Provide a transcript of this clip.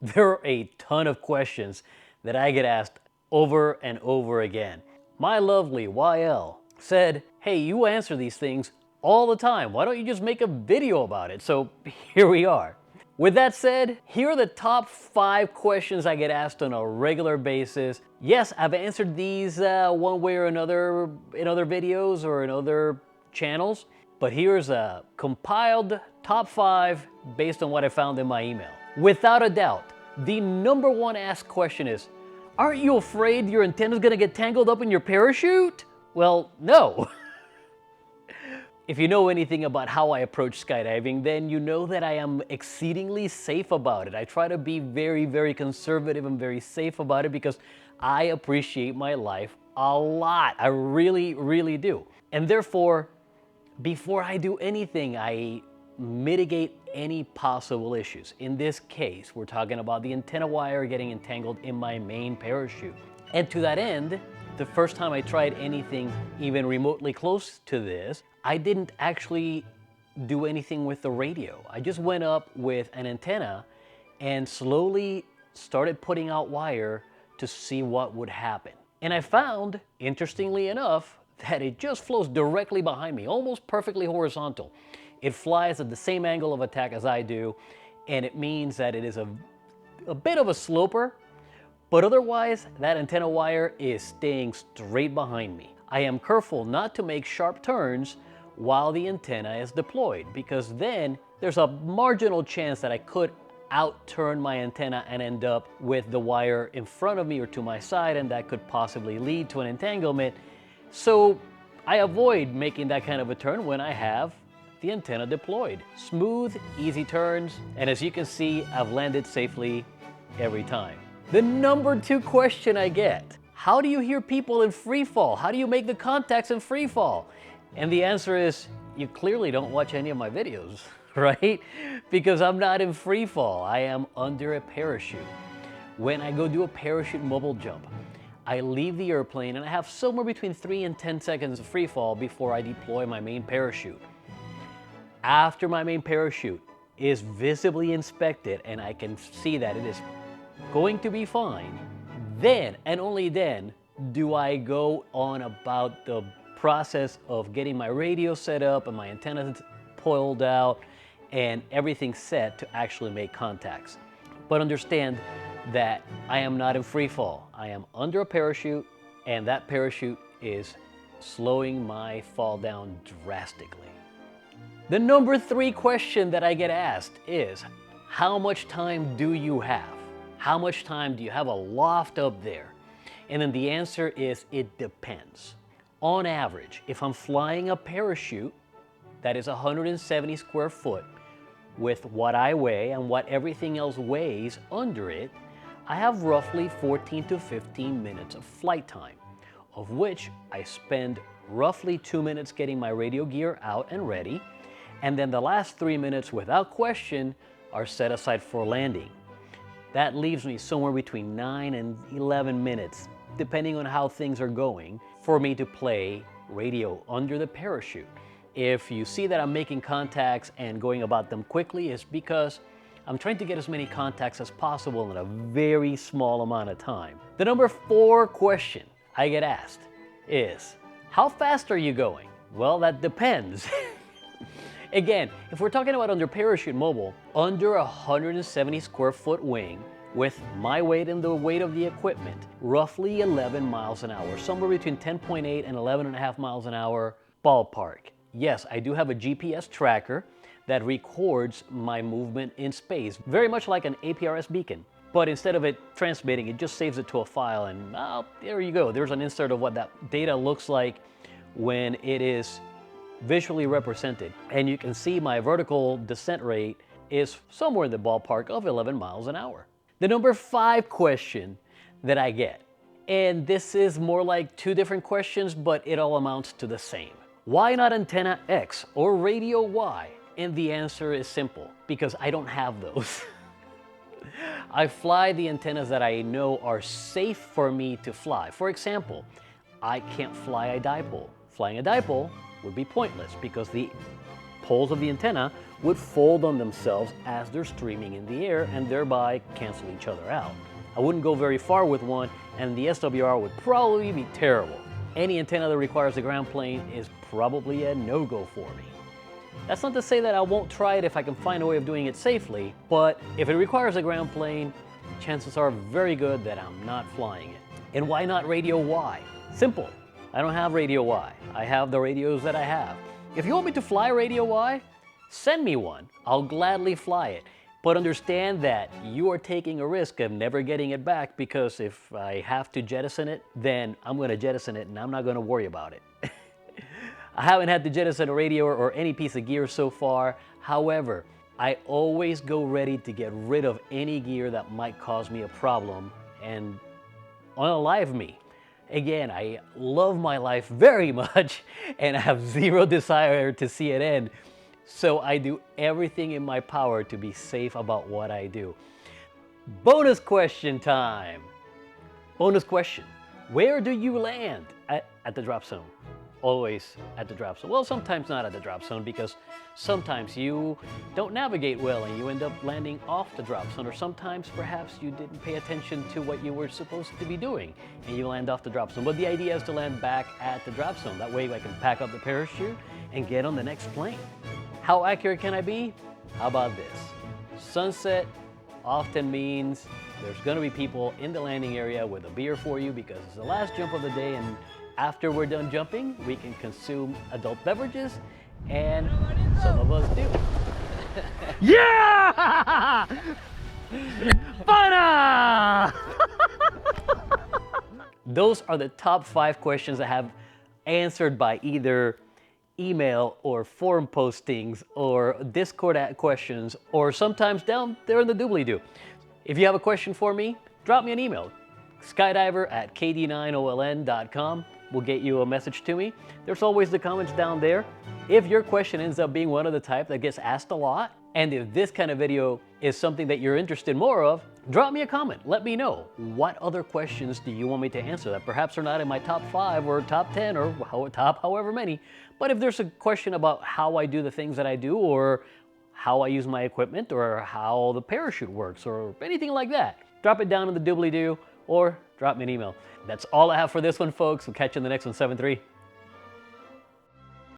There are a ton of questions that I get asked over and over again. My lovely YL said, hey, you answer these things all the time. Why don't you just make a video about it? So here we are. With that said, here are the top 5 questions I get asked on a regular basis. Yes, I've answered these one way or another in other videos or in other channels, but here's a compiled top 5 based on what I found in my email. Without a doubt, the number 1 asked question is, aren't you afraid your antenna's gonna get tangled up in your parachute? Well, no. If you know anything about how I approach skydiving, then you know that I am exceedingly safe about it. I try to be very, very conservative and very safe about it because I appreciate my life a lot. I really, really do. And therefore, before I do anything, I mitigate any possible issues. In this case, we're talking about the antenna wire getting entangled in my main parachute. And to that end, the first time I tried anything even remotely close to this, I didn't actually do anything with the radio. I just went up with an antenna and slowly started putting out wire to see what would happen. And I found, interestingly enough, that it just flows directly behind me, almost perfectly horizontal. It flies at the same angle of attack as I do, and it means that it is a bit of a sloper, but otherwise, that antenna wire is staying straight behind me. I am careful not to make sharp turns while the antenna is deployed, because then there's a marginal chance that I could outturn my antenna and end up with the wire in front of me or to my side, and that could possibly lead to an entanglement. So I avoid making that kind of a turn when I have the antenna deployed. Smooth, easy turns, and as you can see, I've landed safely every time. The number 2 question I get, how do you hear people in free fall? How do you make the contacts in free fall? And the answer is, you clearly don't watch any of my videos, right? Because I'm not in free fall, I am under a parachute. When I go do a parachute mobile jump, I leave the airplane and I have somewhere between 3 and 10 seconds of free fall before I deploy my main parachute. After my main parachute is visibly inspected and I can see that it is going to be fine, then and only then do I go on about the process of getting my radio set up and my antennas pulled out and everything set to actually make contacts. But understand that I am not in free fall. I am under a parachute, and that parachute is slowing my fall down drastically. The number 3 question that I get asked is, how much time do you have? How much time do you have a loft up there? And then the answer is, it depends. On average, if I'm flying a parachute that is 170 square foot with what I weigh and what everything else weighs under it, I have roughly 14 to 15 minutes of flight time, of which I spend roughly 2 minutes getting my radio gear out and ready, and then the last 3 minutes, without question, are set aside for landing. That leaves me somewhere between 9 and 11 minutes, depending on how things are going, for me to play radio under the parachute. If you see that I'm making contacts and going about them quickly, it's because I'm trying to get as many contacts as possible in a very small amount of time. The number 4 question I get asked is, how fast are you going? Well, that depends. Again, if we're talking about under parachute mobile, under 170 square foot wing, with my weight and the weight of the equipment, roughly 11 miles an hour, somewhere between 10.8 and 11.5 miles an hour ballpark. Yes, I do have a GPS tracker that records my movement in space, very much like an APRS beacon. But instead of it transmitting, it just saves it to a file, and there you go. There's an insert of what that data looks like when it is visually represented. And you can see my vertical descent rate is somewhere in the ballpark of 11 miles an hour. The number 5 question that I get, and this is more like 2 different questions, but it all amounts to the same. Why not antenna X or radio Y? And the answer is simple, because I don't have those. I fly the antennas that I know are safe for me to fly. For example, I can't fly a dipole. Flying a dipole would be pointless because the holes of the antenna would fold on themselves as they're streaming in the air and thereby cancel each other out. I wouldn't go very far with one, and the SWR would probably be terrible. Any antenna that requires a ground plane is probably a no-go for me. That's not to say that I won't try it if I can find a way of doing it safely, but if it requires a ground plane, chances are very good that I'm not flying it. And why not Radio Y? Simple. I don't have Radio Y. I have the radios that I have. If you want me to fly Radio Y, send me one. I'll gladly fly it. But understand that you are taking a risk of never getting it back, because if I have to jettison it, then I'm going to jettison it and I'm not going to worry about it. I haven't had to jettison a radio or any piece of gear so far. However, I always go ready to get rid of any gear that might cause me a problem and unalive me. Again, I love my life very much and I have zero desire to see it end. So I do everything in my power to be safe about what I do. Bonus question time. Bonus question. Where do you land at the drop zone? Always at the drop zone. Well, sometimes not at the drop zone, because sometimes you don't navigate well and you end up landing off the drop zone, or sometimes perhaps you didn't pay attention to what you were supposed to be doing and you land off the drop zone. But the idea is to land back at the drop zone. That way I can pack up the parachute and get on the next plane. How accurate can I be? How about this? Sunset often means there's going to be people in the landing area with a beer for you, because it's the last jump of the day, and after we're done jumping, we can consume adult beverages, and some of us do. Yeah! Fun! Those are the top 5 questions I have answered by either email or forum postings or Discord questions, or sometimes down there in the doobly-doo. If you have a question for me, drop me an email. skydiver@kd9oln.com will get you a message to me. There's always the comments down there. If your question ends up being one of the type that gets asked a lot, and if this kind of video is something that you're interested more of, drop me a comment. Let me know. What other questions do you want me to answer that perhaps are not in my top 5 or top 10 or top however many? But if there's a question about how I do the things that I do, or how I use my equipment, or how the parachute works, or anything like that, drop it down in the doobly-doo or drop me an email. That's all I have for this one, folks. We'll catch you in the next one, 7-3.